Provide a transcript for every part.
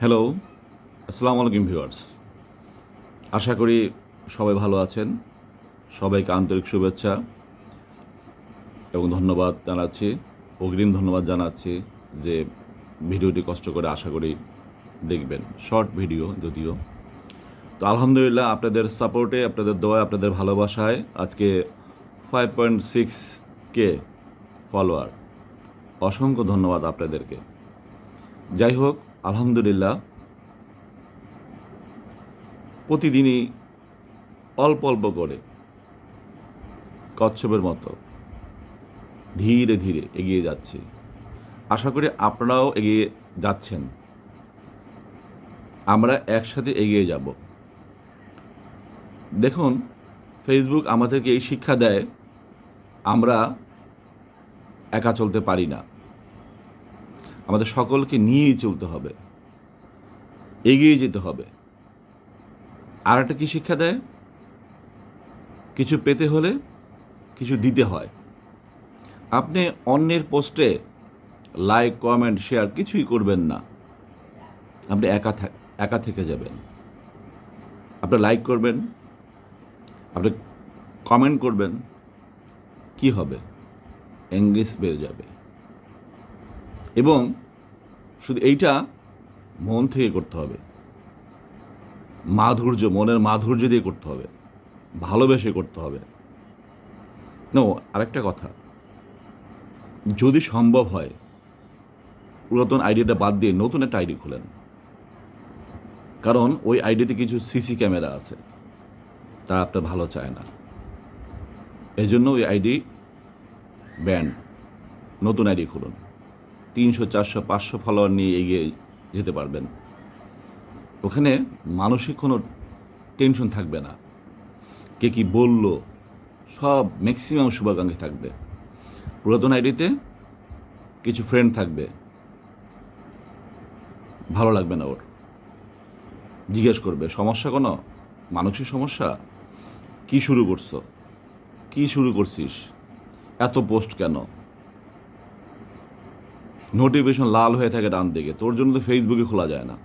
Hello, আসসালামু আলাইকুম viewers. আশা করি সবাই ভালো আছেন। সবাইকে আন্তরিক শুভেচ্ছা এবং ধন্যবাদ জানাচ্ছি। অগ্রিম ধন্যবাদ জানাচ্ছি যে ভিডিওটি কষ্ট করে আশা করি দেখবেন। শর্ট ভিডিও যদিও। তো আলহামদুলিল্লাহ আপনাদের সাপোর্টে, আপনাদের দোয়ায়, আপনাদের ভালোবাসায় আজকে 5.6K ফলোয়ার। অসংখ্য ধন্যবাদ আপনাদেরকে। যাই হোক, আলহামদুলিল্লাহ প্রতিদিনই অল্প অল্প করে কচ্ছপের মতো ধীরে ধীরে এগিয়ে যাচ্ছি। আশা করি আপনারাও এগিয়ে যাচ্ছেন। আমরা একসাথে এগিয়ে যাব। দেখুন, ফেসবুক আমাদেরকে এই শিক্ষা দেয় আমরা একা চলতে পারি না, আমাদের সকলকে নিয়েই চলতে হবে, এগিয়ে যেতে হবে। আর একটা কী শিক্ষা দেয়? কিছু পেতে হলে কিছু দিতে হয়। আপনি অন্যের পোস্টে লাইক, কমেন্ট, শেয়ার কিছুই করবেন না। আপনি একা থেকে যাবেন। আপনি লাইক করবেন, আপনি কমেন্ট করবেন, কি হবে? এঙ্গেজ বেড়ে যাবে। এবং শুধু এইটা মন থেকে করতে হবে, মনের মাধুর্য দিয়ে করতে হবে, ভালোবেসে করতে হবে। আরেকটা কথা, যদি সম্ভব হয় পুরাতন আইডিটা বাদ দিয়ে নতুন একটা আইডি খুলেন। কারণ ওই আইডিতে কিছু সিসি ক্যামেরা আছে, তারা আপনার ভালো চায় না। এই জন্য ওই আইডি ব্যান্ড। নতুন আইডি খুলুন। 300, 400, 500 ফলোয়ার নিয়ে এগিয়ে যেতে পারবেন। ওখানে মানসিক কোনো টেনশন থাকবে না। কে কী বলল, সব ম্যাক্সিমাম শুভাকাঙ্ক্ষী থাকবে। পুরাতন আইডিতে কিছু ফ্রেন্ড থাকবে, ভালো লাগবে না ওর। জিজ্ঞেস করবে, সমস্যা কোনো? মানসিক সমস্যা? কি শুরু করছো? কি শুরু করছিস? এত পোস্ট কেন? নোটিফিকেশন লাল হয়ে থাকে ডান দিকে, তোর জন্য তো ফেসবুকে খোলা যায় না।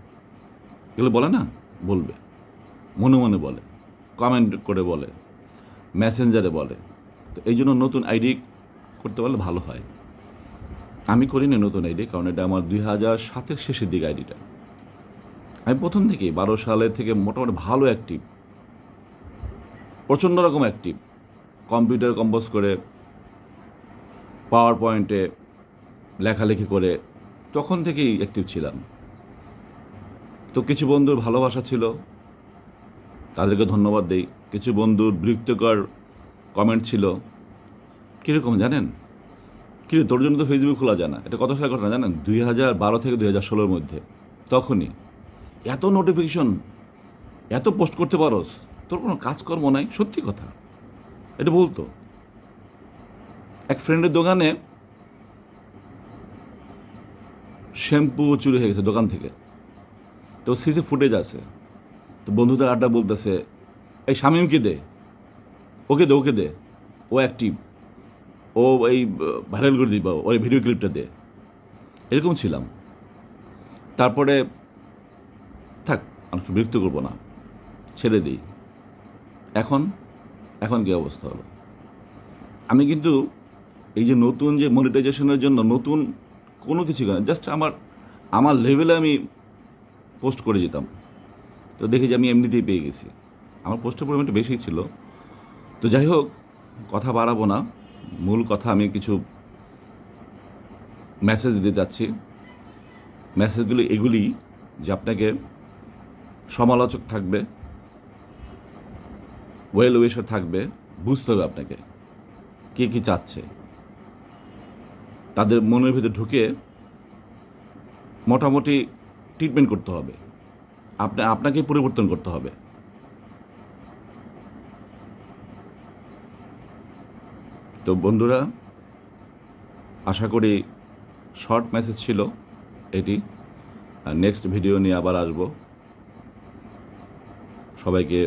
এগুলো বলে না? বলবে, মনে মনে বলে, কমেন্ট করে বলে, মেসেঞ্জারে বলে। তো এই জন্য নতুন আইডি করতে পারলে ভালো হয়। আমি করি না নতুন আইডি, কারণ এটা আমার 2007-এর শেষের দিকে আইডিটা। আমি প্রথম থেকেই 12 সালের থেকে মোটামুটি ভালো অ্যাক্টিভ, প্রচণ্ড রকম অ্যাক্টিভ। কম্পিউটার কম্পোজ করে, পাওয়ার পয়েন্টে লেখালেখি করে তখন থেকেই অ্যাক্টিভ ছিলাম। তো কিছু বন্ধুর ভালোবাসা ছিল, তাদেরকে ধন্যবাদ দেই। কিছু বন্ধুর বিরক্তিকর কমেন্ট ছিল। কীরকম জানেন? কি তোর জন্য তো ফেসবুক খোলা যায় না। এটা কত সালের ঘটনা জানেন? 2012 থেকে 2016-র মধ্যে। তখনই এত নোটিফিকেশন, এত পোস্ট করতে পারোস, তোর কোনো কাজকর্ম নাই। সত্যি কথা, এটা বলতো। এক ফ্রেন্ডের দোকানে শ্যাম্পু চুরি হয়ে গেছে দোকান থেকে। তো সিসি ফুটেজ আছে। তো বন্ধুদের আড্ডা বলতেছে, এই শামীমকে দে, ওকে দে, ও অ্যাক্টিভ, ও এই ভাইরাল করে দিবা, ওই ভিডিও ক্লিপটা দে। এরকম ছিলাম। তারপরে থাক, মানুষকে বিরক্ত করবো না, ছেড়ে দিই। এখন কী অবস্থা হলো? আমি কিন্তু এই যে নতুন যে মনিটাইজেশনের জন্য নতুন কোনো কিছু না, জাস্ট আমার লেভেলে আমি পোস্ট করে যেতাম। তো দেখি যে আমি এমনিতেই পেয়ে গেছি। আমার পোস্টের পরিমাণটা বেশি ছিল। তো যাই হোক, কথা বাড়াবো না। মূল কথা, আমি কিছু মেসেজ দিতে চাচ্ছি। মেসেজগুলো এগুলি যে আপনাকে সমালোচক থাকবে, ওয়েল উইশার থাকবে, বুঝতে হবে আপনাকে কে কী চাচ্ছে। তাদের মনের ভিতরে ঢুকে মোটামুটি ট্রিটমেন্ট করতে হবে। আপনাকে পরিবর্তন করতে হবে। তো বন্ধুরা, আশা করি শর্ট মেসেজ ছিল এটি। নেক্সট ভিডিও নিয়ে আবার আসব। সবাইকে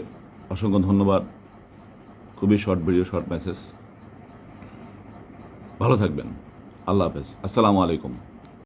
অসংখ্য ধন্যবাদ। খুবই শর্ট ভিডিও, শর্ট মেসেজ। ভালো থাকবেন। আল্লাহ হাফেজ। আসসালামু আলাইকুম।